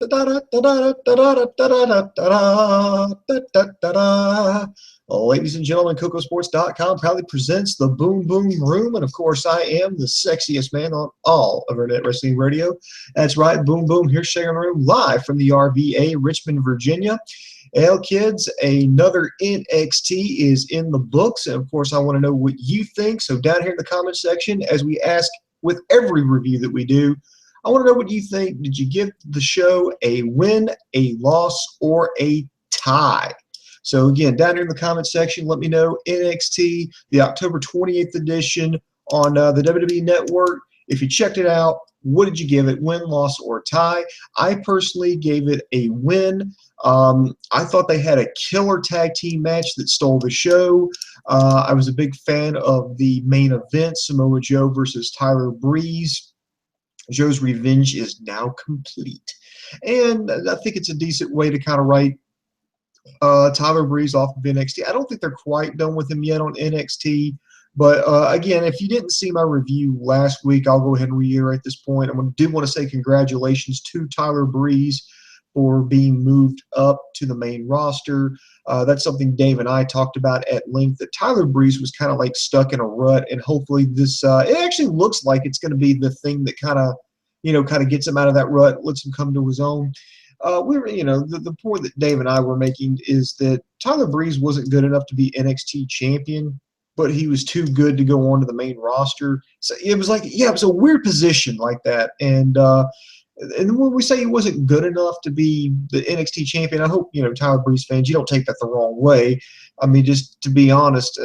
Ladies and gentlemen, KocoSports.com proudly presents the Boom Boom Room, and of course, I am the sexiest man on all of Internet Wrestling Radio. That's right, Boom Boom here, sharing the room live from the RVA, Richmond, Virginia. Well, kids, another NXT is in the books, and of course, I want to know what you think. So down here in the comment section, as we ask with every review that we do, I want to know what you think. Did you give the show a win, a loss, or a tie? So again, down here in the comment section, let me know NXT, the October 28th edition on the WWE Network. If you checked it out, what did you give it? Win, loss, or tie? I personally gave it a win. I thought they had a killer tag team match that stole the show. I was a big fan of the main event, Samoa Joe versus Tyler Breeze. Joe's revenge is now complete. And I think it's a decent way to kind of write Tyler Breeze off of NXT. I don't think they're quite done with him yet on NXT. But again, if you didn't see my review last week, I'll go ahead and reiterate this point. I do want to say congratulations to Tyler Breeze for being moved up to the main roster. That's something Dave and I talked about at length, that Tyler Breeze was kind of like stuck in a rut, and hopefully this it actually looks like it's going to be the thing that kind of gets him out of that rut, lets him come to his own. The point that Dave and I were making is that Tyler Breeze wasn't good enough to be NXT champion, but he was too good to go on to the main roster. So it was like, yeah, it was a weird position like that. And when we say he wasn't good enough to be the NXT champion, I hope, Tyler Breeze fans, you don't take that the wrong way. I mean, just to be honest,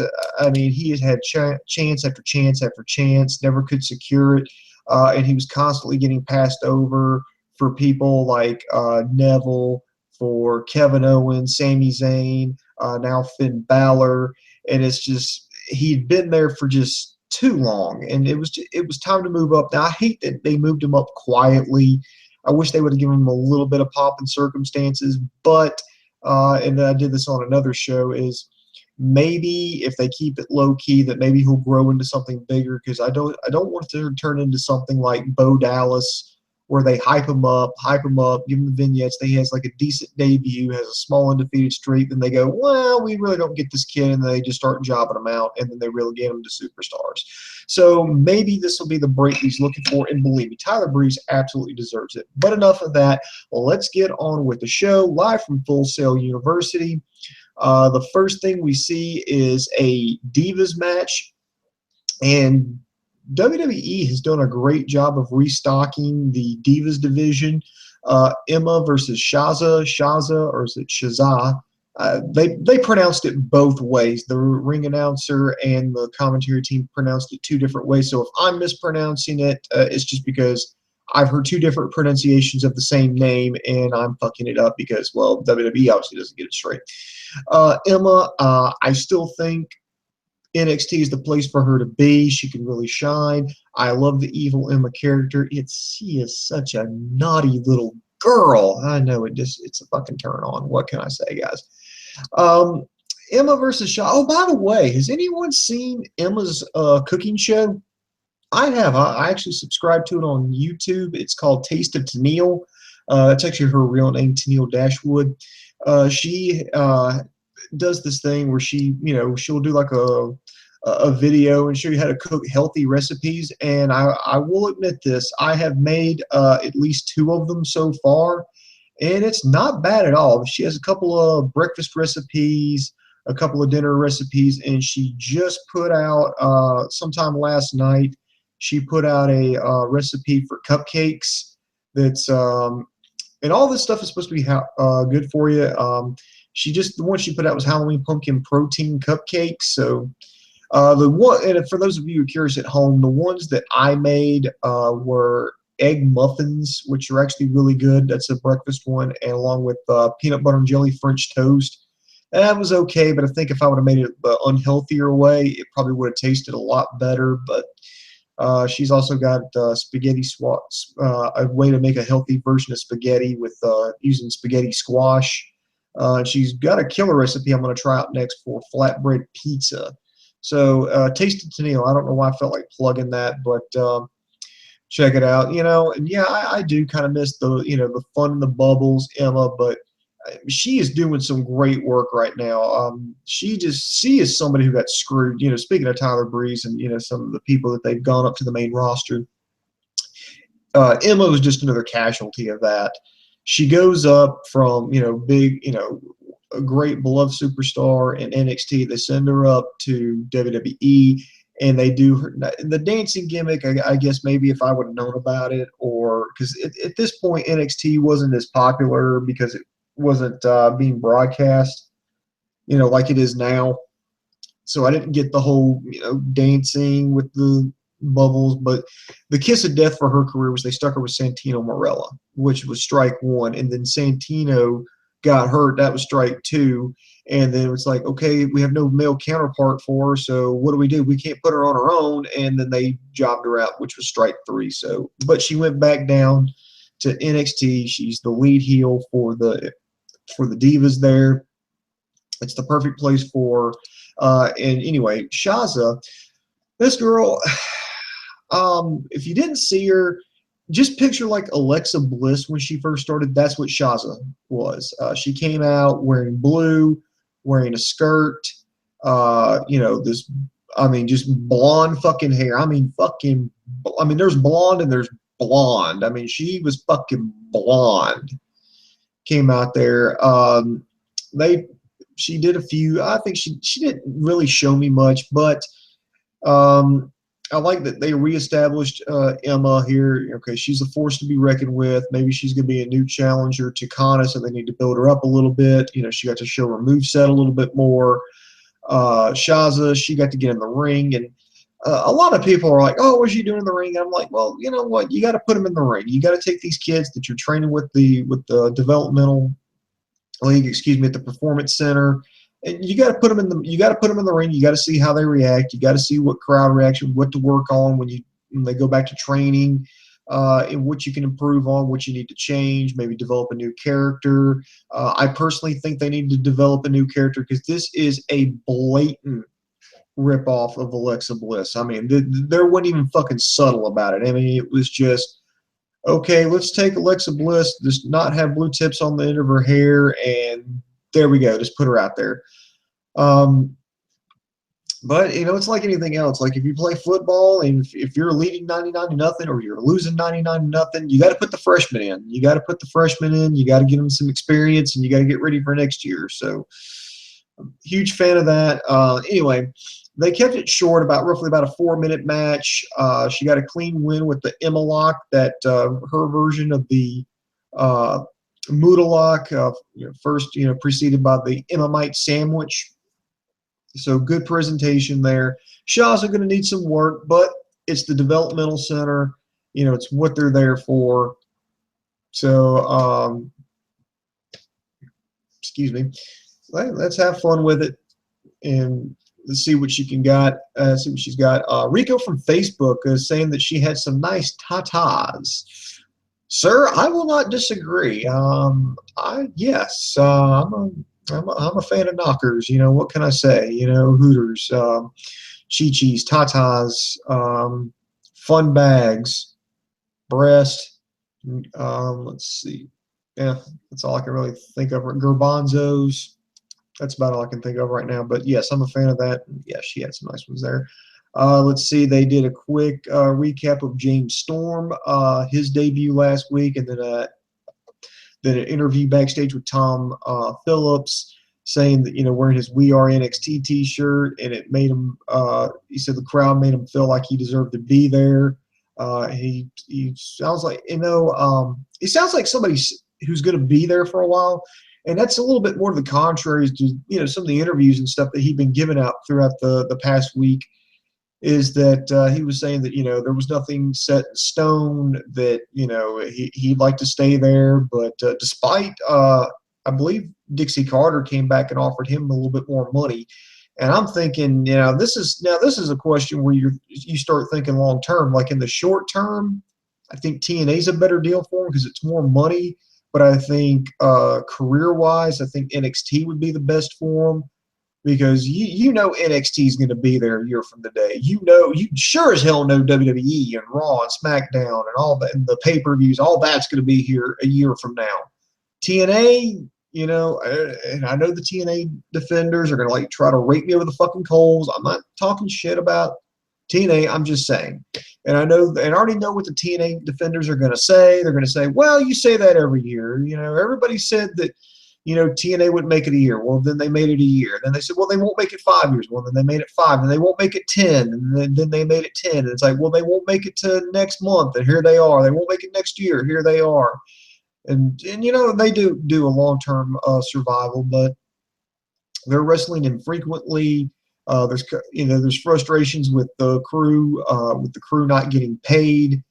he has had chance after chance after chance, never could secure it. And he was constantly getting passed over for people like Neville, for Kevin Owens, Sami Zayn, now Finn Balor. And it's just, he'd been there for just too long, and it was time to move up. Now, I hate that they moved him up quietly. I wish they would have given him a little bit of pomp and circumstances, but and I did this on another show, is maybe if they keep it low key, that maybe he'll grow into something bigger, because I don't want it to turn into something like Bo Dallas, where they hype him up, give him the vignettes. He has like a decent debut, has a small undefeated streak, then they go, well, we really don't get this kid, and they just start jobbing him out, and then they really get him to superstars. So maybe this will be the break he's looking for, and believe me, Tyler Breeze absolutely deserves it. But enough of that. Let's get on with the show, live from Full Sail University. The first thing we see is a Divas match, and WWE has done a great job of restocking the Divas division. Emma versus Shaza, or is it Shaza? They pronounced it both ways. The ring announcer and the commentary team pronounced it two different ways. So if I'm mispronouncing it, it's just because I've heard two different pronunciations of the same name, and I'm fucking it up because, well, WWE obviously doesn't get it straight. Emma, I still think NXT is the place for her to be. She can really shine. I love the evil Emma character. She is such a naughty little girl. I know it's a fucking turn on. What can I say, guys? Emma versus Shaw. Oh, by the way, has anyone seen Emma's cooking show? I have. I actually subscribed to it on YouTube. It's called Taste of Tennille. It's actually her real name, Tennille Dashwood. She does this thing where she'll do like a video and show you how to cook healthy recipes. And I will admit this, I have made at least 2 of them so far, and it's not bad at all. She has a couple of breakfast recipes, a couple of dinner recipes, and she just put out sometime last night, she put out a recipe for cupcakes that's and all this stuff is supposed to be good for you. The one she put out was Halloween pumpkin protein cupcakes. So and for those of you who are curious at home, the ones that I made were egg muffins, which are actually really good. That's a breakfast one, and along with peanut butter and jelly French toast. That was okay, but I think if I would have made it the unhealthier way, it probably would have tasted a lot better. But she's also got spaghetti a way to make a healthy version of spaghetti with using spaghetti squash. She's got a killer recipe I'm going to try out next for flatbread pizza. So Taste of Tennille, I don't know why I felt like plugging that, but check it out. And yeah, I do kind of miss the fun in the bubbles, Emma, but she is doing some great work right now. She is somebody who got screwed. Speaking of Tyler Breeze and some of the people that they've gone up to the main roster, Emma was just another casualty of that. She goes up from big a great beloved superstar in NXT. They send her up to WWE, and they do the dancing gimmick. I guess maybe if I would have known about it, or because at this point NXT wasn't as popular because it wasn't being broadcast, like it is now. So I didn't get the whole dancing with the bubbles. But the kiss of death for her career was they stuck her with Santino Marella, which was strike one, and then Santino got hurt. That was strike two. And then it's like, okay, we have no male counterpart for her, so what do? We can't put her on her own. And then they jobbed her out, which was strike three. So, but she went back down to NXT. She's the lead heel for the Divas there. It's the perfect place for her. And anyway, Shaza, this girl, if you didn't see her, just picture like Alexa Bliss when she first started. That's what Shaza was. She came out wearing blue, wearing a skirt, just blonde fucking hair. There's blonde and there's blonde. She was fucking blonde. Came out there. She did a few. I think she didn't really show me much, but I like that they reestablished Emma here. Okay, she's a force to be reckoned with. Maybe she's going to be a new challenger to Kana, so they need to build her up a little bit. She got to show her moveset a little bit more. Shaza, she got to get in the ring, and a lot of people are like, "Oh, what's she doing in the ring?" I'm like, "Well, you know what? You got to put them in the ring. You got to take these kids that you're training with the developmental league, at the performance center." And you got to put them in the ring. You got to see how they react. You got to see what crowd reaction, what to work on when they go back to training, and what you can improve on, what you need to change, maybe develop a new character. I personally think they need to develop a new character because this is a blatant ripoff of Alexa Bliss. There wasn't even fucking subtle about it. It was just, okay, let's take Alexa Bliss, just not have blue tips on the end of her hair, and there we go. Just put her out there. But it's like anything else. Like if you play football and if you're leading 99-0 or you're losing 99-0, you got to put the freshmen in. You got to put the freshmen in. You got to give them some experience, and you got to get ready for next year. So, I'm a huge fan of that. Anyway, they kept it short, roughly about a 4-minute match. She got a clean win with the Emma lock, that her version of the Muda lock, first, preceded by the Emma-mite sandwich. So good presentation there. Shaw's going to need some work, but it's the developmental center. It's what they're there for. So, excuse me. Let's have fun with it, and let's see what she can got. See what she's got. Rico from Facebook is saying that she had some nice tatas. Sir, I will not disagree. Yes, I'm a fan of knockers. What can I say? Hooters, Chi-Chi's, tatas, fun bags, breast. Let's see. Yeah, that's all I can really think of. Garbanzos. That's about all I can think of right now. But yes, I'm a fan of that. Yeah, she had some nice ones there. Let's see. They did a quick recap of James Storm, his debut last week, and then an interview backstage with Tom Phillips, saying that wearing his "We Are NXT" T-shirt, and it made him. He said the crowd made him feel like he deserved to be there. He sounds like he sounds like somebody who's going to be there for a while. And that's a little bit more to the contrary to some of the interviews and stuff that he'd been giving out throughout the past week, is that he was saying that there was nothing set in stone, that he'd like to stay there, but despite I believe Dixie Carter came back and offered him a little bit more money, and I'm thinking this is a question where you start thinking long term. Like in the short term, I think TNA's a better deal for him because it's more money. But I think career-wise, I think NXT would be the best for him. because you know NXT is going to be there a year from today. You sure as hell know WWE and Raw and SmackDown and all that, and the pay-per-views, all that's going to be here a year from now. TNA, you know, and I know the TNA defenders are going to like try to rake me over the fucking coals. I'm not talking shit about TNA. I'm just saying. And I know, and I already know what the TNA defenders are going to say. They're going to say, well, you say that every year. You know, everybody said that, you know, TNA wouldn't make it a year. Well, then they made it a year. Then they said, well, they won't make it 5 years. Well, then they made it 5. And they won't make it 10. And then they made it 10. And it's like, well, they won't make it to next month. And here they are. They won't make it next year. Here they are. And you know, they do a long-term survival, but they're wrestling infrequently. There's frustrations with the crew not getting paid.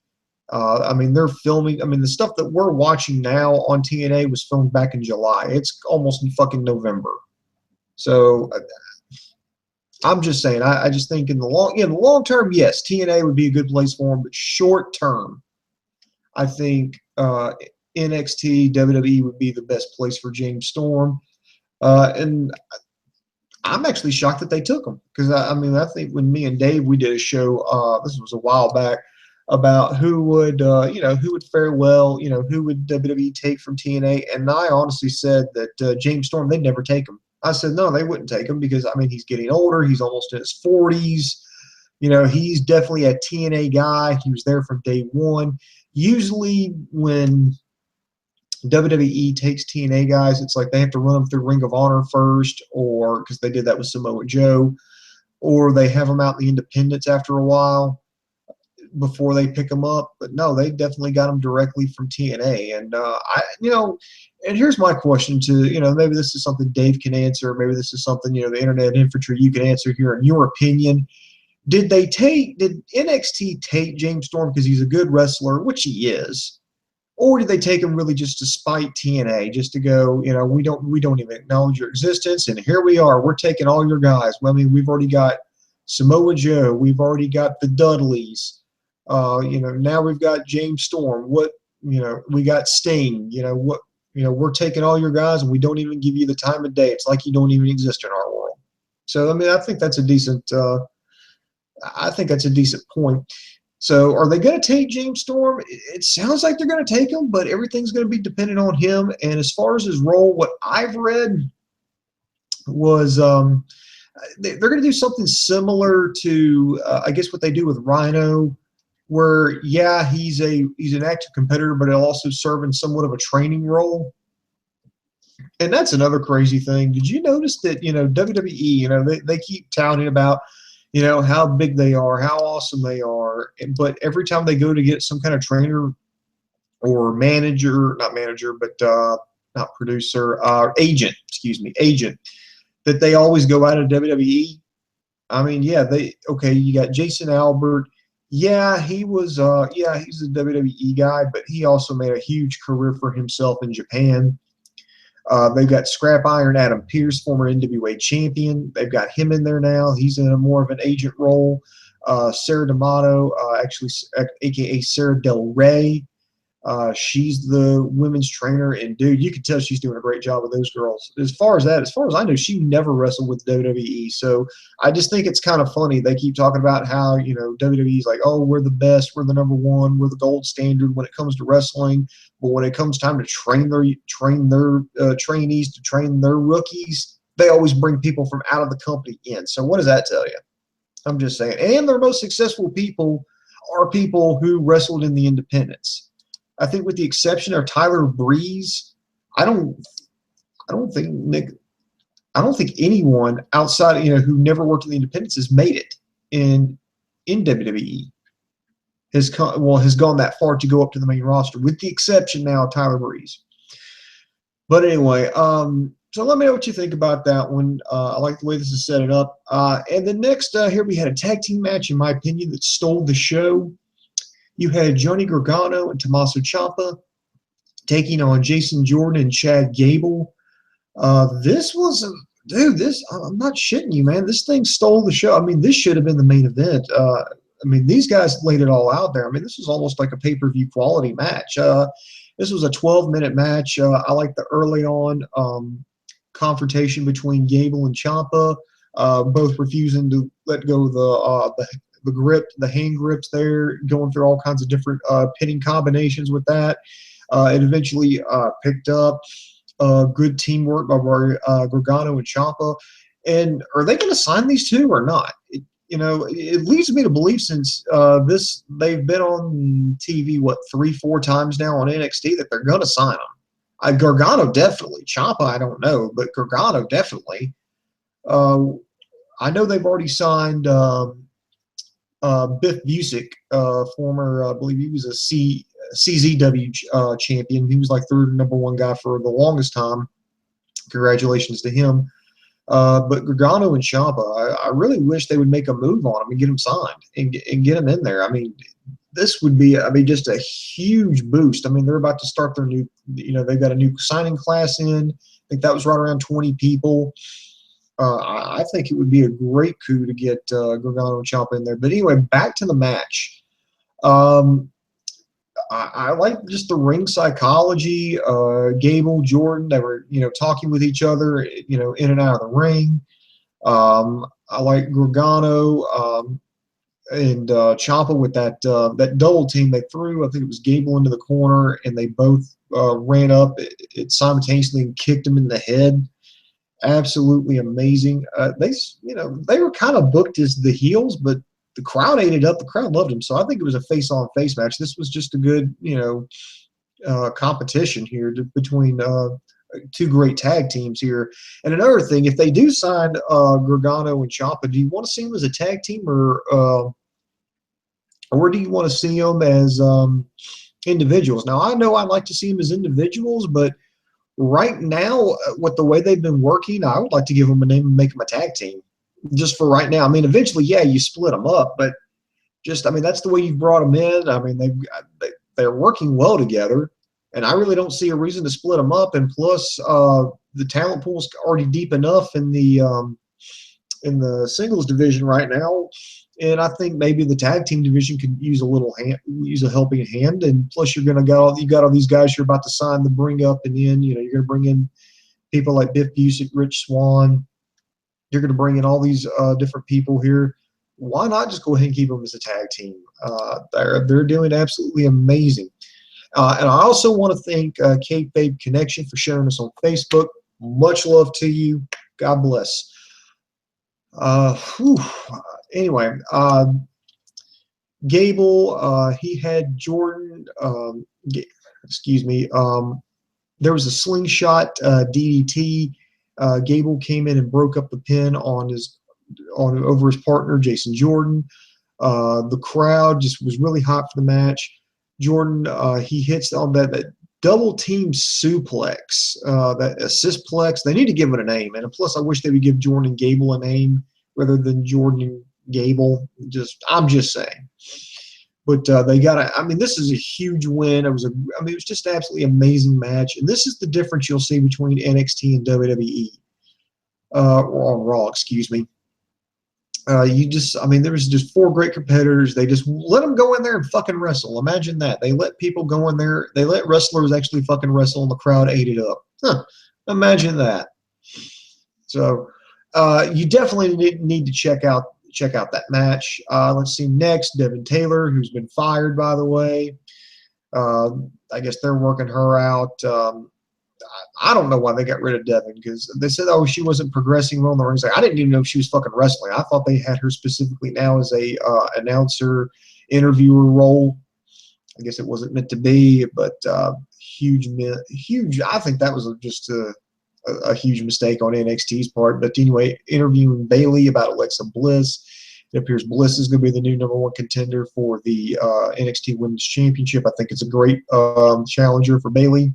I mean, they're filming. I mean, the stuff that we're watching now on TNA was filmed back in July. It's almost in fucking November. So I'm just saying. I just think in the long term, yes, TNA would be a good place for them. But short term, I think NXT, WWE would be the best place for James Storm. And I'm actually shocked that they took him, because I mean, I think when me and Dave, we did a show, this was a while back, about who would fare well, you know, who would WWE take from TNA. And I honestly said that James Storm, they'd never take him. I said, no, they wouldn't take him, because, I mean, he's getting older. He's almost in his 40s. You know, he's definitely a TNA guy. He was there from day one. Usually when WWE takes TNA guys, it's like they have to run them through Ring of Honor first, or because they did that with Samoa Joe, or they have them out in the independents after a while before they pick them up. But no, they definitely got them directly from TNA. And and here's my question to, you know, maybe this is something Dave can answer, maybe this is something, you know, the internet infantry, you can answer here. In your opinion, did NXT take James Storm because he's a good wrestler, which he is? Or did they take him really just to spite TNA, just to go, you know, we don't even acknowledge your existence, and here we are, we're taking all your guys. Well, I mean, we've already got Samoa Joe, we've already got the Dudleys, you know, now we've got James Storm. What, you know, we got Sting. You know what, you know, we're taking all your guys, and we don't even give you the time of day. It's like you don't even exist in our world. So I mean, I think that's a decent point. So are they going to take James Storm? It sounds like they're going to take him, but everything's going to be dependent on him. And as far as his role, what I've read was they're going to do something similar to, I guess, what they do with Rhino, where, yeah, he's an active competitor, but he'll also serve in somewhat of a training role. And that's another crazy thing. Did you notice that, you know, WWE, you know, they keep touting about, you know, how big they are, how awesome they are. But every time they go to get some kind of trainer or manager, not manager, but not producer, agent, that they always go out of WWE. I mean, yeah, you got Jason Albert. Yeah, he's a WWE guy, but he also made a huge career for himself in Japan. They've got Scrap Iron Adam Pearce, former NWA champion. They've got him in there now. He's in a more of an agent role. Sarah D'Amato, a.k.a. Sarah Del Rey. She's the women's trainer, and dude, you can tell she's doing a great job with those girls. As far as I know, she never wrestled with WWE. So I just think it's kind of funny. They keep talking about how, you know, WWE's like, oh, we're the best, we're the number one, we're the gold standard when it comes to wrestling. But when it comes time to train their trainees, to train their rookies, they always bring people from out of the company in. So what does that tell you? I'm just saying. And their most successful people are people who wrestled in the independents. I think with the exception of Tyler Breeze, I don't think anyone outside, you know, who never worked in the independents has made it in WWE. Has gone that far to go up to the main roster, with the exception now of Tyler Breeze. But anyway, so let me know what you think about that one. I like the way this is set it up. And then next, here we had a tag team match, in my opinion, that stole the show. You had Johnny Gargano and Tommaso Ciampa taking on Jason Jordan and Chad Gable. This was I'm not shitting you, man. This thing stole the show. I mean, this should have been the main event. I mean, these guys laid it all out there. I mean, this was almost like a pay-per-view quality match. This was a 12-minute match. I like the early on confrontation between Gable and Ciampa, both refusing to let go of the grip, the hand grips there, going through all kinds of different pinning combinations with that. It eventually picked up. Good teamwork by Gargano and Ciampa. And are they going to sign these two or not? It leads me to believe, since they've been on TV, 3-4 times now on NXT, that they're going to sign them. Gargano definitely. Ciampa, I don't know, but Gargano definitely. I know they've already signed Biff Busick, former, I believe he was a CZW champion. He was like the #1 guy for the longest time. Congratulations to him. But Gargano and Ciampa, I really wish they would make a move on them and get them signed and get them in there. I mean, this would be, just a huge boost. I mean, they're about to start their new, they've got a new signing class in. I think that was right around 20 people. I think it would be a great coup to get Gargano and Ciampa in there. But anyway, back to the match. I like just the ring psychology. Gable, Jordan, they were, talking with each other, in and out of the ring. I like Gargano and Ciampa with that double team they threw. I think it was Gable into the corner, and they both ran up it simultaneously and kicked him in the head. Absolutely amazing. They were kind of booked as the heels, but the crowd ate it up. The crowd loved him. So I think it was a face-on-face match. This was just a good, competition here between two great tag teams here. And another thing, if they do sign Gargano and Ciampa, do you want to see them as a tag team, or do you want to see them as individuals? Now, I know I'd like to see them as individuals, but right now, with the way they've been working, I would like to give them a name and make them a tag team. Just for right now. I mean, eventually, yeah, you split them up, but that's the way you've brought them in. I mean, they're working well together, and I really don't see a reason to split them up. And plus, the talent pool's already deep enough in the singles division right now, and I think maybe the tag team division could use a helping hand. And plus, you got all these guys you're about to sign to bring up, and then you're going to bring in people like Biff Busick, Rich Swann. You're going to bring in all these different people here. Why not just go ahead and keep them as a tag team? They're doing absolutely amazing. And I also want to thank Kayfabe Connection for sharing us on Facebook. Much love to you. God bless. Anyway, Gable, he had Jordan. There was a slingshot DDT. Gable came in and broke up the pin over his partner, Jason Jordan. The crowd just was really hot for the match. Jordan, he hits on that double team suplex, that assistplex. They need to give it a name. And plus, I wish they would give Jordan and Gable a name rather than Jordan and Gable. I'm just saying. But they got this is a huge win. It was just an absolutely amazing match. And this is the difference you'll see between NXT and WWE, or on Raw, excuse me. There was just 4 great competitors. They just let them go in there and fucking wrestle. Imagine that. They let people go in there. They let wrestlers actually fucking wrestle, and the crowd ate it up. Imagine that. So you definitely need to check out that match. Let's see next, Devin Taylor, who's been fired, by the way. I guess they're working her out. I don't know why they got rid of Devin, because they said, oh, she wasn't progressing well in the ring. I didn't even know if she was fucking wrestling. I thought they had her specifically now as a announcer, interviewer role. I guess it wasn't meant to be, but huge. I think that was just a huge mistake on NXT's part. But anyway, interviewing Bayley about Alexa Bliss. It appears Bliss is going to be the new #1 contender for the NXT Women's Championship. I think it's a great challenger for Bayley.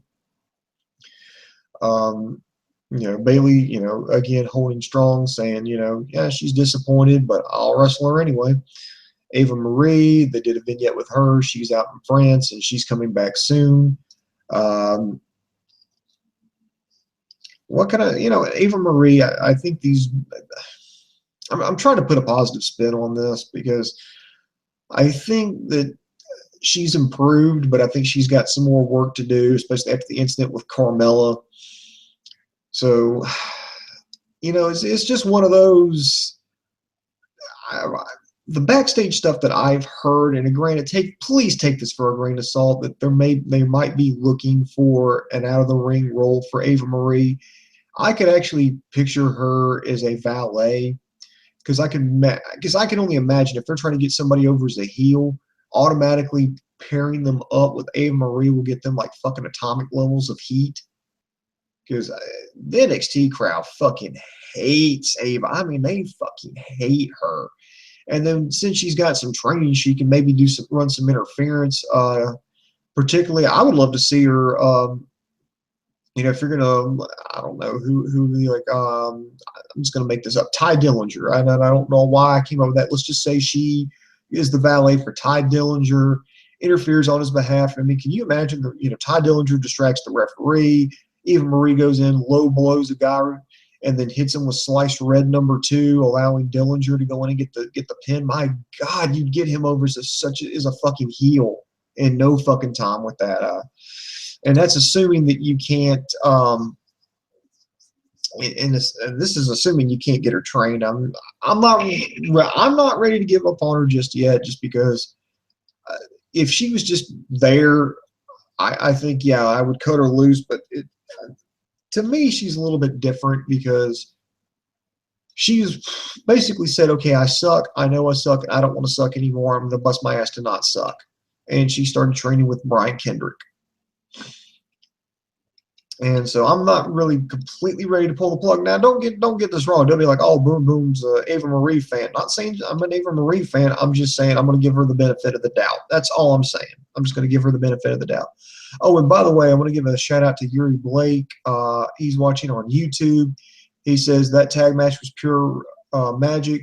Bayley, again, holding strong, saying, yeah, she's disappointed, but I'll wrestle her anyway. Ava Marie, they did a vignette with her. She's out in France, and she's coming back soon. What kind of, Ava Marie, I think I'm trying to put a positive spin on this, because I think that she's improved, but I think she's got some more work to do, especially after the incident with Carmella. So, it's just one of those. The backstage stuff that I've heard, and granted, please take this for a grain of salt, that they might be looking for an out of the ring role for Ava Marie. I could actually picture her as a valet, because I can only imagine if they're trying to get somebody over as a heel, automatically pairing them up with Ava Marie will get them like fucking atomic levels of heat. Because the NXT crowd fucking hates Ava. I mean, they fucking hate her. And then since she's got some training, she can maybe run some interference. Particularly, I would love to see her. If you're gonna, I don't know who like. I'm just gonna make this up. Ty Dillinger. I don't know why I came up with that. Let's just say she is the valet for Ty Dillinger, interferes on his behalf. I mean, can you imagine Ty Dillinger distracts the referee. Eva Marie goes in, low blows a guy, and then hits him with sliced red #2, allowing Dillinger to go in and get the pin. My God, you'd get him over as a fucking heel in no fucking time with that. And that's assuming that you can't. And this is assuming you can't get her trained. I'm not ready to give up on her just yet, just because if she was just there, I think I would cut her loose. But to me, she's a little bit different because she's basically said, okay, I suck. I know I suck. I don't want to suck anymore. I'm going to bust my ass to not suck. And she started training with Brian Kendrick. And so I'm not really completely ready to pull the plug. Now, don't get this wrong. Don't be like, oh, Boom Boom's Ava Marie fan. Not saying I'm an Ava Marie fan. I'm just saying I'm going to give her the benefit of the doubt. That's all I'm saying. I'm just going to give her the benefit of the doubt. Oh, and by the way, I want to give a shout out to Yuri Blake. He's watching on YouTube. He says that tag match was pure magic.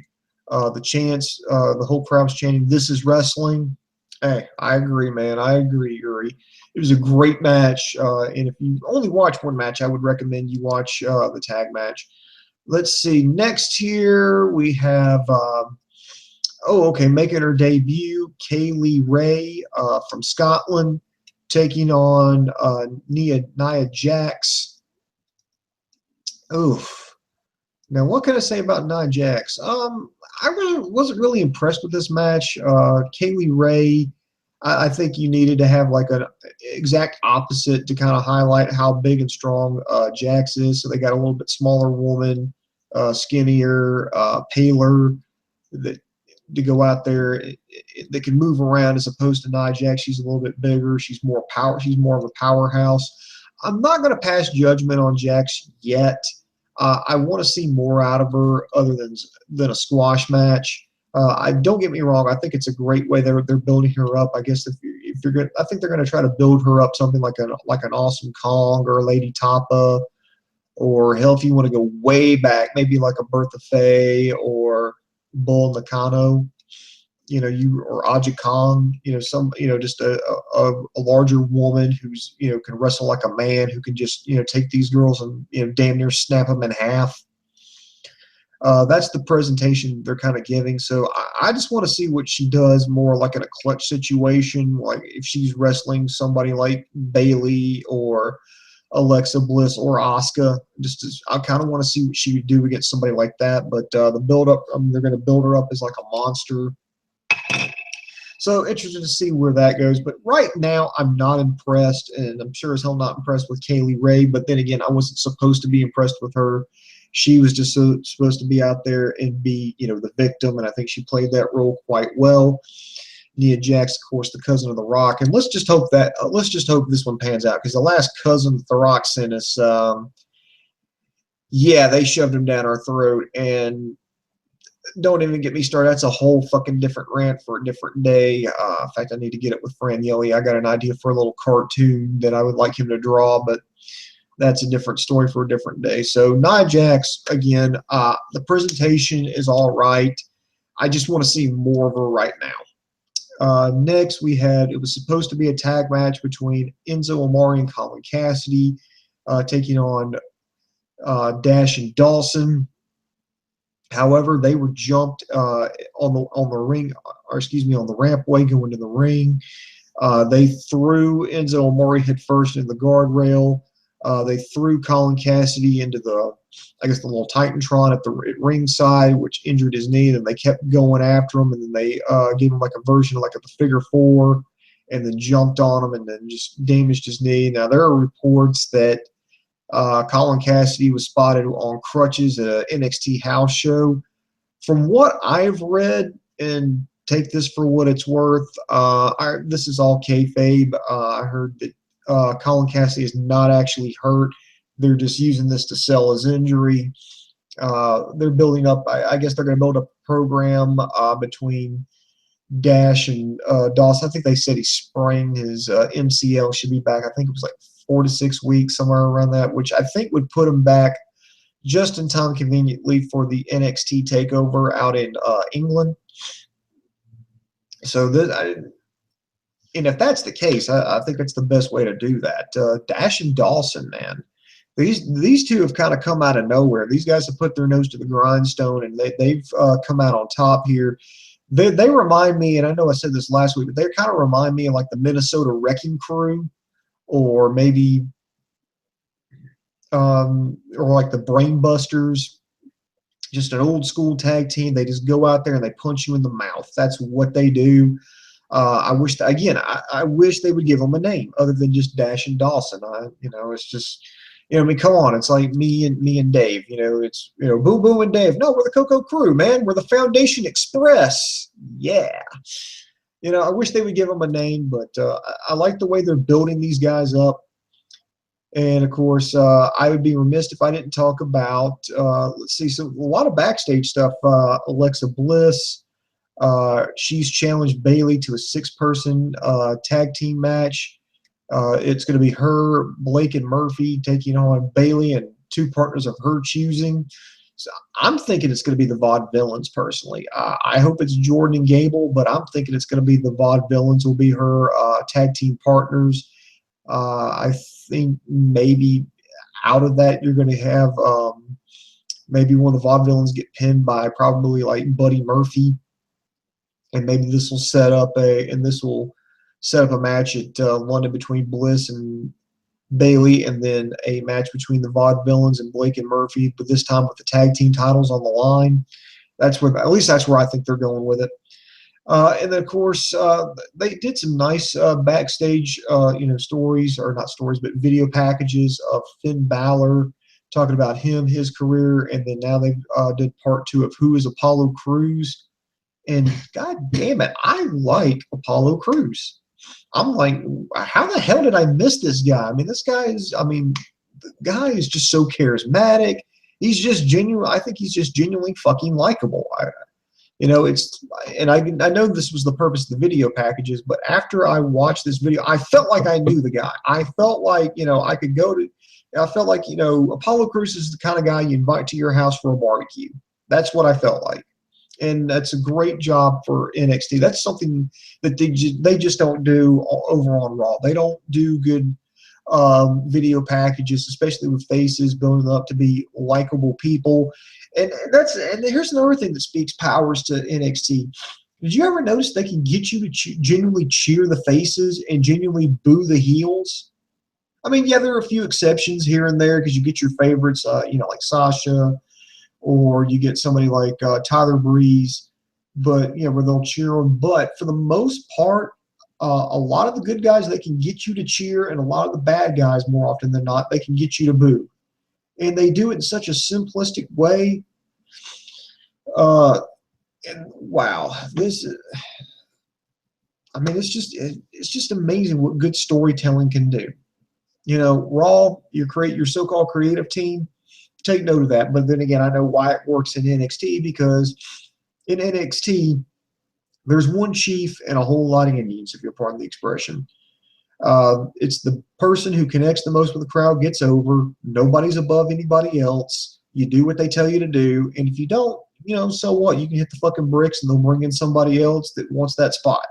The chants, the whole crowd was chanting, "This is wrestling." Hey, I agree, man. I agree, Yuri. It was a great match. And if you only watch one match, I would recommend you watch the tag match. Let's see. Next here we have, making her debut, Kaylee Ray from Scotland, taking on Nia Jax. Oof. Now, what can I say about Nia Jax? I wasn't really impressed with this match. Kaylee Ray, I think you needed to have like an exact opposite to kind of highlight how big and strong Jax is. So they got a little bit smaller woman, skinnier, paler, that to go out there that can move around, as opposed to Nia Jax. She's a little bit bigger. She's more of a powerhouse. I'm not going to pass judgment on Jax yet. I want to see more out of her other than a squash match. Don't get me wrong. I think it's a great way they're building her up. I guess if you're good, I think they're going to try to build her up something like an Awesome Kong or a Lady Tapa, or hell, if you want to go way back, maybe like a Bertha Faye or Bull Nakano, or Aja Kong, just a larger woman who's, can wrestle like a man, who can just, take these girls and, damn near snap them in half. That's the presentation they're kind of giving. So I just want to see what she does more like in a clutch situation, like if she's wrestling somebody like Bayley or Alexa Bliss or Asuka. I kind of want to see what she would do against somebody like that. But the build-up, they're going to build her up as like a monster. So interested to see where that goes. But right now, I'm not impressed, and I'm sure as hell not impressed with Kaylee Ray. But then again, I wasn't supposed to be impressed with her. She was just supposed to be out there and be, the victim, and I think she played that role quite well. Nia Jax, of course, the cousin of The Rock, and let's just hope this one pans out, because the last cousin The Rock sent us, they shoved him down our throat, and don't even get me started. That's a whole fucking different rant for a different day. In fact, I need to get it with Fran Yelly. I got an idea for a little cartoon that I would like him to draw, but that's a different story for a different day. So Nia Jax, again, the presentation is all right. I just want to see more of her right now. Next, it was supposed to be a tag match between Enzo Amore and Colin Cassidy, taking on Dash and Dawson. However, they were jumped on the rampway going to the ring. They threw Enzo Amore head first in the guardrail. They threw Colin Cassidy into I guess the little Titantron at ringside, which injured his knee, and they kept going after him, and then they gave him like a version of like the figure four, and then jumped on him and then just damaged his knee. Now, there are reports that Colin Cassidy was spotted on crutches at an NXT house show. From what I've read, and take this for what it's worth, this is all kayfabe. I heard that Colin Cassidy is not actually hurt. They're just using this to sell his injury. They're building up, I guess they're going to build up a program between Dash and Dawson. I think they said he sprained his MCL, should be back. I think it was like 4 to 6 weeks, somewhere around that, which I think would put him back just in time conveniently for the NXT takeover out in England. So and if that's the case, I think that's the best way to do that. Dash and Dawson, man. These two have kind of come out of nowhere. These guys have put their nose to the grindstone, and they've come out on top here. They remind me, and I know I said this last week, but they kind of remind me of like the Minnesota Wrecking Crew, or maybe or like the Brainbusters, just an old school tag team. They just go out there and they punch you in the mouth. That's what they do. I wish they would give them a name other than just Dash and Dawson. It's just, I mean, come on. It's like me and Dave. It's Boom Boom and Dave. No, we're the Coco Crew, man. We're the Foundation Express. Yeah. I wish they would give them a name, but I like the way they're building these guys up. And, of course, I would be remiss if I didn't talk about, let's see, so a lot of backstage stuff. Alexa Bliss, she's challenged Bayley to a 6-person tag team match. It's going to be her, Blake, and Murphy taking on Bayley and 2 partners of her choosing. So I'm thinking it's going to be the Vaudevillains, personally. I hope it's Jordan and Gable, but I'm thinking it's going to be the Vaudevillains will be her tag team partners. I think maybe out of that you're going to have maybe one of the Vaudevillains get pinned by probably like Buddy Murphy, and maybe this will set up a match at London between Bliss and Bayley, and then a match between the Vaudevillains and Blake and Murphy, but this time with the tag team titles on the line. At least that's where I think they're going with it. And then, of course, they did some nice backstage, stories, or not stories, but video packages of Finn Balor, talking about him, his career, and then now they did part 2 of Who is Apollo Crews. And God damn it, I like Apollo Crews. I'm like, how the hell did I miss this guy? I mean, the guy is just so charismatic. He's just genuine. I think he's just genuinely fucking likable. I know this was the purpose of the video packages, but after I watched this video, I felt like I knew the guy. I felt like, I could I felt like, Apollo Crews is the kind of guy you invite to your house for a barbecue. That's what I felt like. And that's a great job for NXT. That's something that they just don't do over on Raw. They don't do good video packages, especially with faces building up to be likable people. And here's another thing that speaks powers to NXT. Did you ever notice they can get you to genuinely cheer the faces and genuinely boo the heels? I mean, yeah, there are a few exceptions here and there because you get your favorites, like Sasha, or you get somebody like Tyler Breeze, but where they'll cheer them. But for the most part, a lot of the good guys, they can get you to cheer, and a lot of the bad guys, more often than not, they can get you to boo. And they do it in such a simplistic way. And wow, it's just amazing what good storytelling can do. Raw, you create your so-called creative team. Take note of that. But then again, I know why it works in NXT, because in NXT, there's one chief and a whole lot of Indians, if you're pardon the expression. It's the person who connects the most with the crowd gets over. Nobody's above anybody else. You do what they tell you to do. And if you don't, so what? You can hit the fucking bricks and they'll bring in somebody else that wants that spot.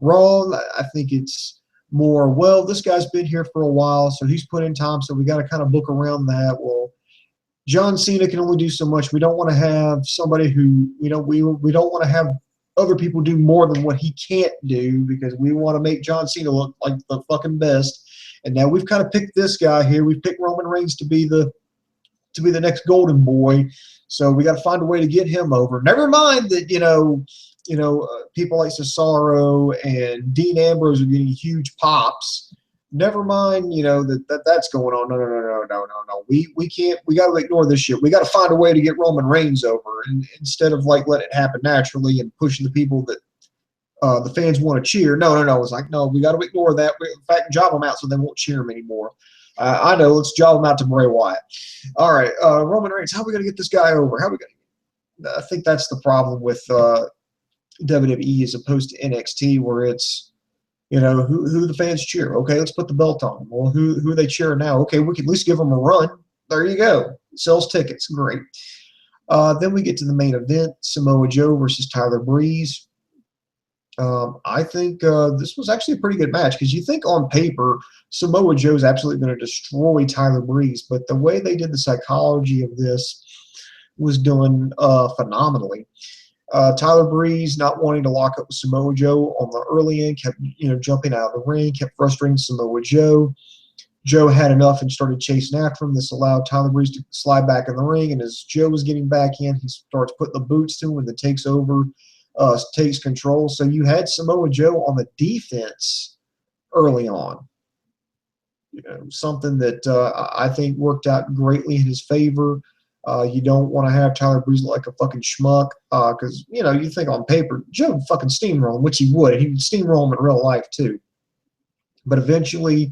Raw, I think it's more, well, this guy's been here for a while, so he's put in time, so we got to kind of book around that. Well, John Cena can only do so much. We don't want to have somebody who, we don't want to have other people do more than what he can't do, because we want to make John Cena look like the fucking best. And now we've kind of picked this guy here. We've picked Roman Reigns to be the next golden boy. So we got to find a way to get him over. Never mind that, people like Cesaro and Dean Ambrose are getting huge pops. Never mind, that's going on. No. We can't. We got to ignore this shit. We got to find a way to get Roman Reigns over, and instead of like letting it happen naturally and pushing the people that the fans want to cheer. No. It's like, no, we got to ignore that. In fact, job them out so they won't cheer him anymore. I know. Let's job him out to Bray Wyatt. All right, Roman Reigns. How are we going to get this guy over? I think that's the problem with WWE as opposed to NXT, where it's, who the fans cheer. Okay, let's put the belt on them. Well, who are they cheering now? Okay, we can at least give them a run. There you go. Sells tickets. Great. Then we get to the main event, Samoa Joe versus Tyler Breeze. I think this was actually a pretty good match because you think on paper Samoa Joe is absolutely going to destroy Tyler Breeze, but the way they did the psychology of this was done phenomenally. Tyler Breeze not wanting to lock up with Samoa Joe on the early end, kept jumping out of the ring, kept frustrating Samoa Joe. Joe had enough and started chasing after him. This allowed Tyler Breeze to slide back in the ring, and as Joe was getting back in, he starts putting the boots to him and then takes control. So you had Samoa Joe on the defense early on. Something that I think worked out greatly in his favor. You don't want to have Tyler Breeze like a fucking schmuck because, you think on paper, Joe would fucking steamroll him, which he would. He would steamroll him in real life too. But eventually,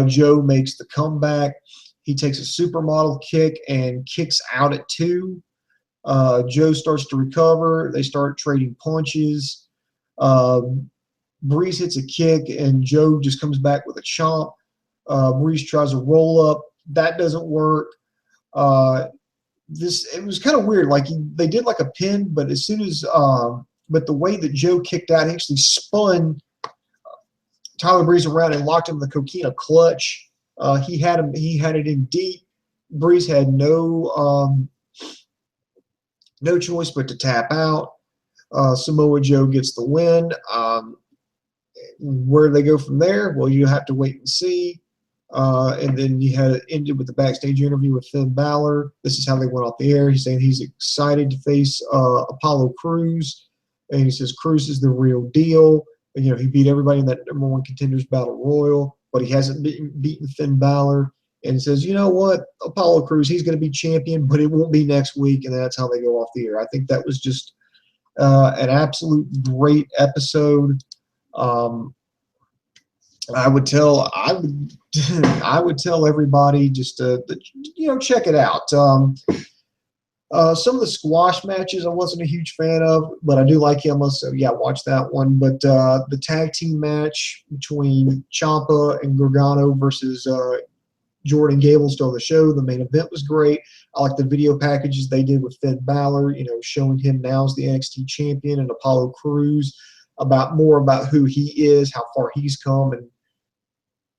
Joe makes the comeback. He takes a supermodel kick and kicks out at 2. Joe starts to recover. They start trading punches. Breeze hits a kick, and Joe just comes back with a chomp. Breeze tries a roll up. That doesn't work. It was kind of weird. Like they did like a pin, but as soon as but the way that Joe kicked out, he actually spun Tyler Breeze around and locked him in the coquina clutch. He had it in deep. Breeze had no choice but to tap out. Samoa Joe gets the win. Where do they go from there? Well, you have to wait and see. And then you had it ended with the backstage interview with Finn Balor. This is how they went off the air. He's saying he's excited to face Apollo Crews. And he says Crews is the real deal. And, he beat everybody in that #1 Contenders Battle Royal, but he hasn't beaten Finn Balor. And he says, you know what, Apollo Crews, he's going to be champion, but it won't be next week. And that's how they go off the air. I think that was just an absolute great episode. I would tell everybody just to check it out. Some of the squash matches I wasn't a huge fan of, but I do like Emma, so yeah, watch that one. But the tag team match between Ciampa and Gargano versus Jordan Gable still on the show. The main event was great. I like the video packages they did with Finn Balor, showing him now as the NXT champion, and Apollo Crews more about who he is, how far he's come, and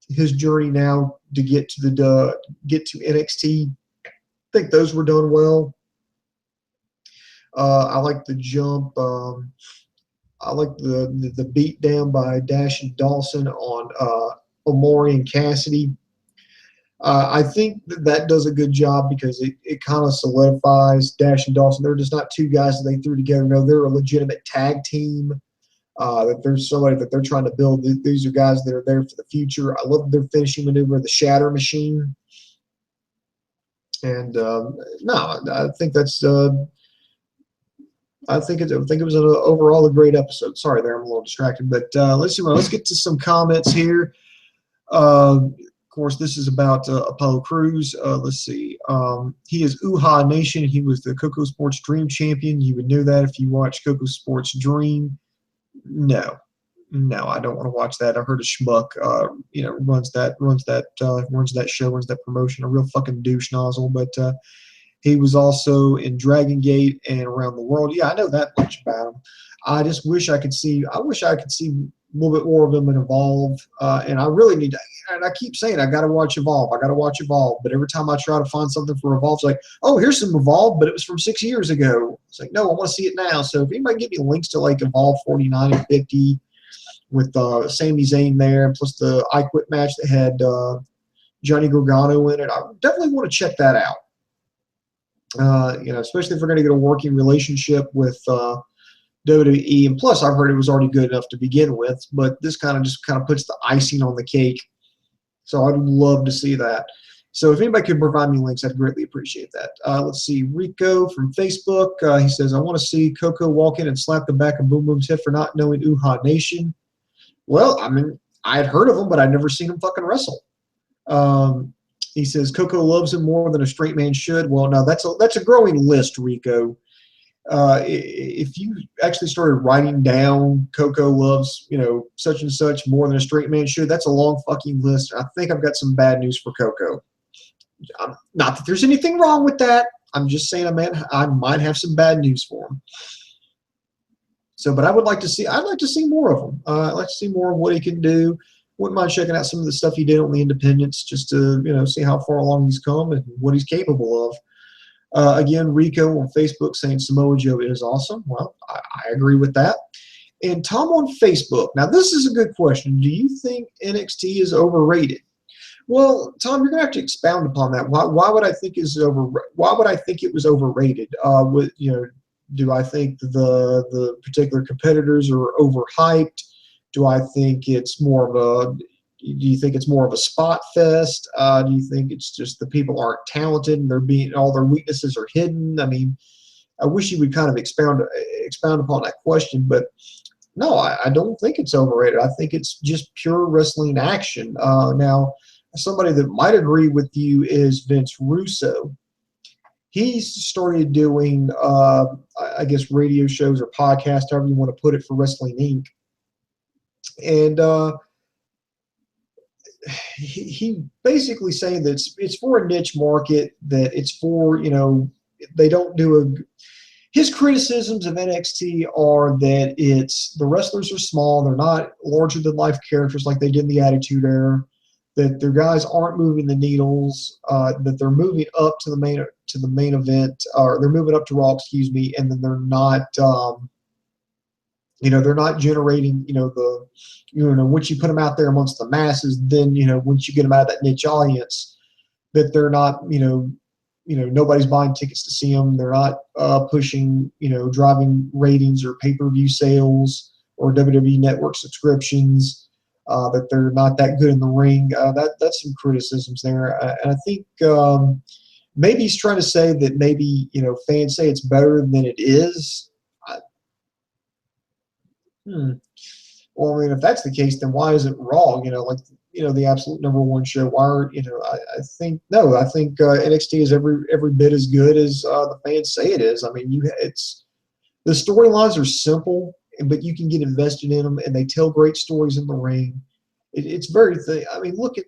his journey now to get to NXT. I think those were done well. I like the jump. I like the beat down by Dash and Dawson on Omori and Cassidy. I think that does a good job because it kind of solidifies Dash and Dawson. They're just not two guys that they threw together. No, they're a legitimate tag team. That there's somebody that they're trying to build. These are guys that are there for the future. I love their finishing maneuver, the Shatter Machine. And I think that's. I think it was overall a great episode. Sorry, there I'm a little distracted, but let's get to some comments here. Of course, this is about Apollo Crews. Let's see. He is Uha Nation. He was the KocoSports Dream Champion. You would know that if you watch KocoSports Dream. No, I don't want to watch that. I heard a schmuck, runs that show, runs that promotion, a real fucking douche nozzle. But he was also in Dragon Gate and Around the World. Yeah, I know that much about him. I just wish I could see. I wish I could see a little bit more of him in Evolve. And I really need to. And I keep saying I got to watch Evolve. But every time I try to find something for Evolve, it's like, oh, here's some Evolve, but it was from 6 years ago. It's like, no, I want to see it now. So if anybody give me links to like Evolve 49 and 50, with Sami Zayn there, plus the I Quit match that had Johnny Gargano in it. I definitely want to check that out. Especially if we're going to get a working relationship with WWE, and plus I've heard it was already good enough to begin with, but this just puts the icing on the cake. So I'd love to see that. So if anybody could provide me links, I'd greatly appreciate that. Let's see, Rico from Facebook. He says, I want to see Coco walk in and slap the back of Boom Boom's head for not knowing Uhaa Nation. Well, I mean, I had heard of him, but I'd never seen him fucking wrestle. He says, Coco loves him more than a straight man should. Well, no, that's a growing list, Rico. If you actually started writing down Coco loves, such and such more than a straight man should, that's a long fucking list. I think I've got some bad news for Coco. Not that there's anything wrong with that. I'm just saying, I might have some bad news for him. So, but I'd like to see more of him. I'd like to see more of what he can do. Wouldn't mind checking out some of the stuff he did on the independents, just to see how far along he's come and what he's capable of. Again, Rico on Facebook saying Samoa Joe is awesome. Well, I agree with that. And Tom on Facebook. Now, this is a good question. Do you think NXT is overrated? Well, Tom, you're gonna have to expound upon that. Why would I think Why would I think it was overrated? Do I think the particular competitors are overhyped? Do I think it's more of a? Do you think it's more of a spot fest? Do you think it's just the people aren't talented and all their weaknesses are hidden? I mean, I wish you would kind of expound upon that question, but no, I don't think it's overrated. I think it's just pure wrestling action. Now, somebody that might agree with you is Vince Russo. He's started doing, I guess, radio shows or podcasts, however you want to put it, for Wrestling Inc. And he basically saying that it's for a niche market, that it's for, they don't do his criticisms of NXT are that the wrestlers are small, they're not larger than life characters like they did in the Attitude Era, that their guys aren't moving the needles, that they're moving up to the main event, or they're moving up to Raw, and then they're not they're not generating, once you put them out there amongst the masses, then, once you get them out of that niche audience, that they're not, nobody's buying tickets to see them. They're not pushing, driving ratings or pay-per-view sales or WWE Network subscriptions, that they're not that good in the ring. That's some criticisms there. And I think maybe he's trying to say that maybe, fans say it's better than it is. Well, I mean, if that's the case, then why is it Raw? The absolute #1 show. Why are I think NXT is every bit as good as the fans say it is. I mean, the storylines are simple, but you can get invested in them, and they tell great stories in the ring. It's very thin. I mean, look at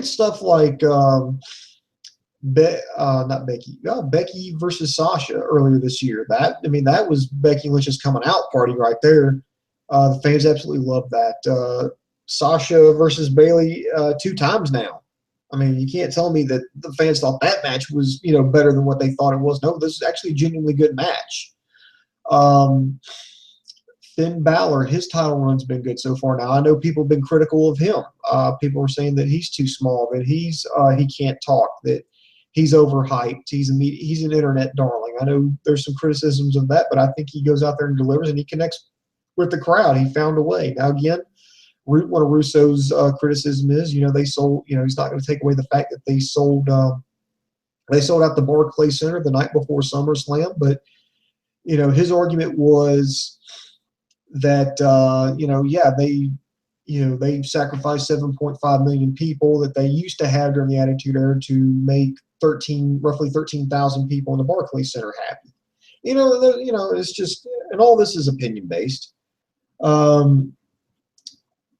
stuff like Becky versus Sasha earlier this year. That was Becky Lynch's coming out party right there. The fans absolutely love that. Sasha versus Bayley 2 times now. I mean, you can't tell me that the fans thought that match was better than what they thought it was. No, this is actually a genuinely good match. Finn Balor, his title run's been good so far. Now, I know people have been critical of him. People are saying that he's too small, that he can't talk, that he's overhyped. He's an internet darling. I know there's some criticisms of that, but I think he goes out there and delivers, and he connects with the crowd. He found a way. Now, again, one of Russo's criticism is, they sold. He's not going to take away the fact that they sold out the Barclays Center the night before SummerSlam, but his argument was that they sacrificed 7.5 million people that they used to have during the Attitude Era to make roughly 13,000 people in the Barclays Center happy. It's just, and all this is opinion based.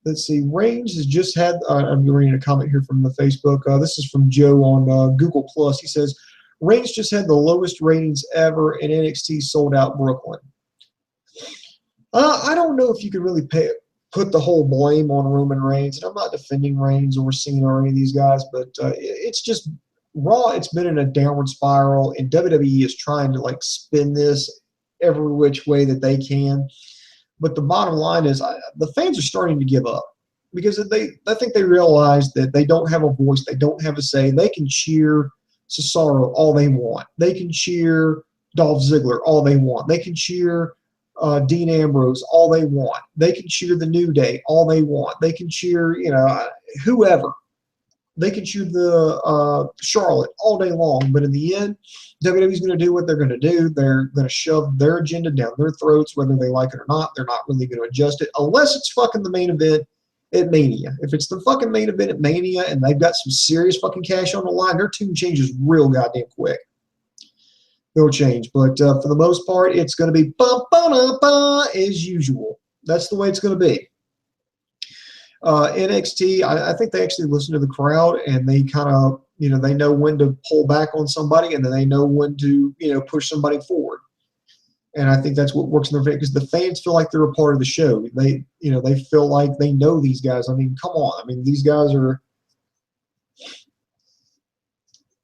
Let's see. Reigns has just had. I'm reading a comment here from the Facebook. This is from Joe on Google Plus. He says Reigns just had the lowest ratings ever, and NXT sold out Brooklyn. I don't know if you could really put the whole blame on Roman Reigns, and I'm not defending Reigns or Cena or any of these guys, but it's just Raw. It's been in a downward spiral, and WWE is trying to spin this every which way that they can. But the bottom line is the fans are starting to give up because I think they realize that they don't have a voice. They don't have a say. They can cheer Cesaro all they want. They can cheer Dolph Ziggler all they want. They can cheer Dean Ambrose all they want. They can cheer the New Day all they want. They can cheer, whoever. They can cheer the Charlotte all day long. But in the end, WWE's going to do what they're going to do. They're going to shove their agenda down their throats, whether they like it or not. They're not really going to adjust it unless it's fucking the main event at Mania. If it's the fucking main event at Mania and they've got some serious fucking cash on the line, their tune changes real goddamn quick. They'll change. But for the most part, it's going to be ba-ba-da-ba as usual. That's the way it's going to be. NXT, I think they actually listen to the crowd and they kind of, they know when to pull back on somebody and then they know when to, push somebody forward. And I think that's what works in their favor because the fans feel like they're a part of the show. They feel like they know these guys. I mean, come on. I mean, these guys are.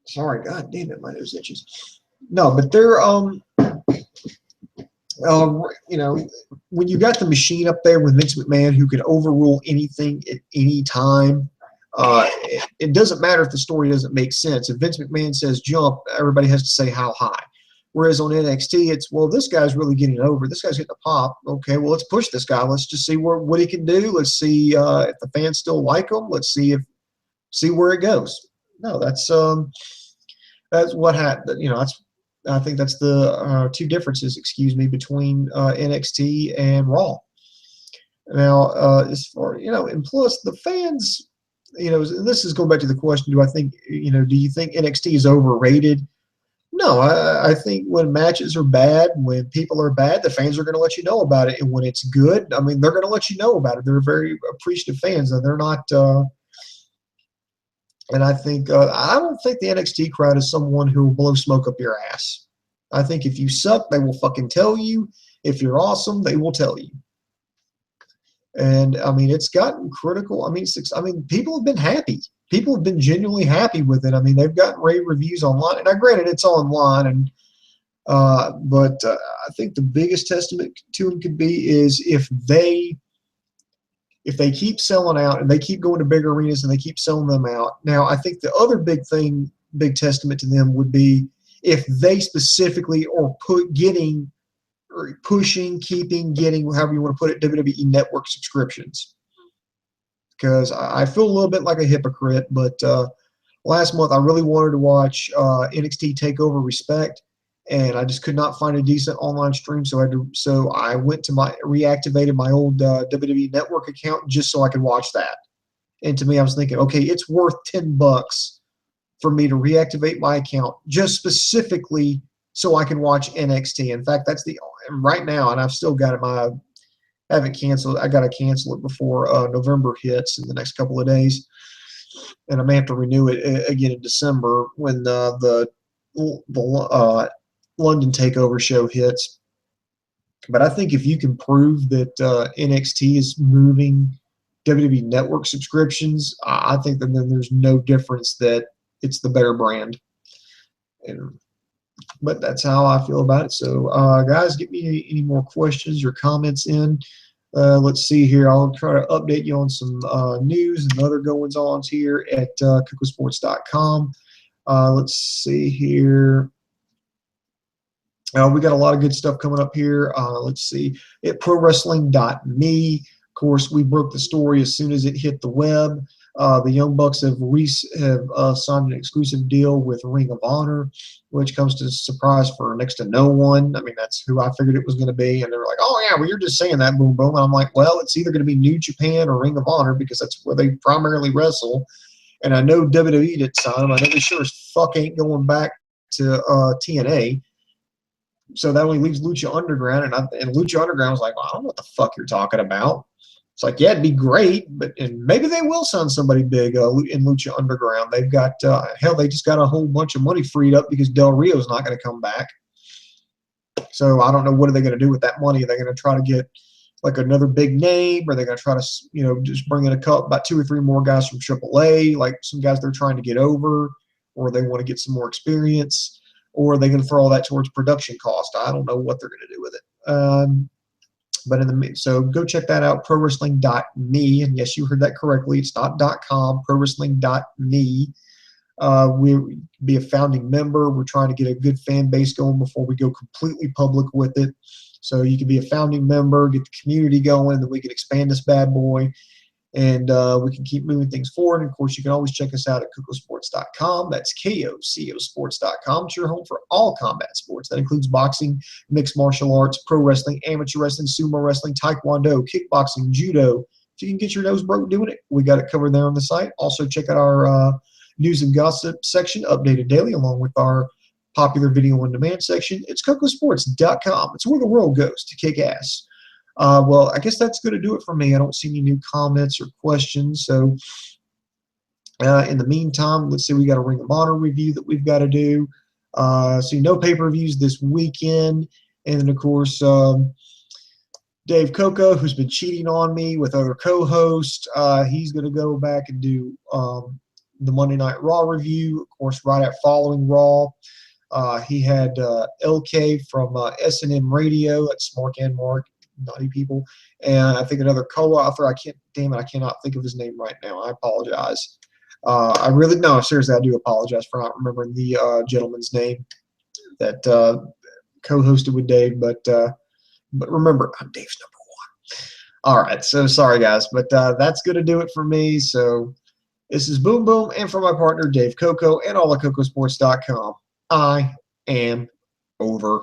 Sorry, God damn it, my nose itches. No, but they're when you got the machine up there with Vince McMahon who can overrule anything at any time. It doesn't matter if the story doesn't make sense. If Vince McMahon says jump, everybody has to say how high. Whereas on NXT, it's, well, this guy's really getting over. This guy's getting a pop. Okay, well, let's push this guy. Let's just see what he can do. Let's see if the fans still like him. Let's see where it goes. No, that's what happened. I think that's the two differences, between NXT and Raw. Now, as far, and plus the fans, this is going back to the question, do you think NXT is overrated? No, I think when matches are bad, when people are bad, the fans are going to let you know about it. And when it's good, I mean, they're going to let you know about it. They're very appreciative fans, and they're not. And I think I don't think the NXT crowd is someone who will blow smoke up your ass. I think if you suck, they will fucking tell you. If you're awesome, they will tell you. And I mean, it's gotten critical. I mean, people have been happy. People have been genuinely happy with it. I mean, they've gotten rave reviews online. And granted, it's online, and but I think the biggest testament to them could be is if they keep selling out and they keep going to big arenas and they keep selling them out. Now, I think the other big testament to them would be if they specifically are getting, however you want to put it, WWE Network subscriptions. Because I feel a little bit like a hypocrite, but last month I really wanted to watch NXT TakeOver Respect, and I just could not find a decent online stream, so I went to reactivated my old WWE Network account just so I could watch that. And to me, I was thinking, okay, it's worth $10 for me to reactivate my account just specifically so I can watch NXT. In fact, that's right now, and I've still got it. I haven't canceled. I got to cancel it before November hits in the next couple of days, and I may have to renew it again in December when the London Takeover show hits. But I think if you can prove that NXT is moving WWE Network subscriptions, I think that then there's no difference that it's the better brand. But that's how I feel about it. So, guys, get me any more questions or comments in. Let's see here. I'll try to update you on some news and other goings-ons here at KocoSports.com. Let's see here. We got a lot of good stuff coming up here. Let's see. At ProWrestling.me, of course, we broke the story as soon as it hit the web. The Young Bucks have signed an exclusive deal with Ring of Honor, which comes to a surprise for next to no one. I mean, that's who I figured it was going to be. And they're like, oh, yeah, well, you're just saying that, boom, boom. And I'm like, well, it's either going to be New Japan or Ring of Honor because that's where they primarily wrestle. And I know WWE didn't sign them. I know they sure as fuck ain't going back to TNA. So that only leaves Lucha Underground. And Lucha Underground was like, well, I don't know what the fuck you're talking about. It's like, yeah, it'd be great, and maybe they will sign somebody big in Lucha Underground. They've got hell, they just got a whole bunch of money freed up because Del Rio's not going to come back. So I don't know, what are they going to do with that money? Are they going to try to get like another big name, or are they going to try to just bring in about 2 or 3 more guys from AAA, like some guys they're trying to get over, or they want to get some more experience, or are they going to throw all that towards production cost? I don't know what they're going to do with it. But so go check that out, prowrestling.me. And yes, you heard that correctly. It's not .com, prowrestling.me. We be a founding member. We're trying to get a good fan base going before we go completely public with it. So you can be a founding member, get the community going, and then we can expand this bad boy, and we can keep moving things forward. And of course, you can always check us out at KocoSports.com. That's KocoSports.com. It's your home for all combat sports. That includes boxing, mixed martial arts, pro wrestling, amateur wrestling, sumo wrestling, taekwondo, kickboxing, judo. If you can get your nose broke doing it, we got it covered there on the site. Also, check out our news and gossip section, updated daily, along with our popular video on demand section. It's KocoSports.com. It's where the world goes to kick ass. Well, I guess that's going to do it for me. I don't see any new comments or questions. So in the meantime, let's see, we got a Ring of Honor review that we've got to do. So no pay-per-views this weekend. And then, of course, Dave Coco, who's been cheating on me with other co-hosts, he's going to go back and do the Monday Night Raw review, of course, right at following Raw. He had LK from S&M Radio, that's Mark and Mark, naughty people, and I think another co-author. I cannot think of his name right now. I apologize. Seriously, I do apologize for not remembering the gentleman's name that co-hosted with Dave, but remember, I'm Dave's #1. All right, so sorry, guys, but that's going to do it for me. So this is Boom Boom, and for my partner, Dave Coco, and all at KocoSports.com, I am over.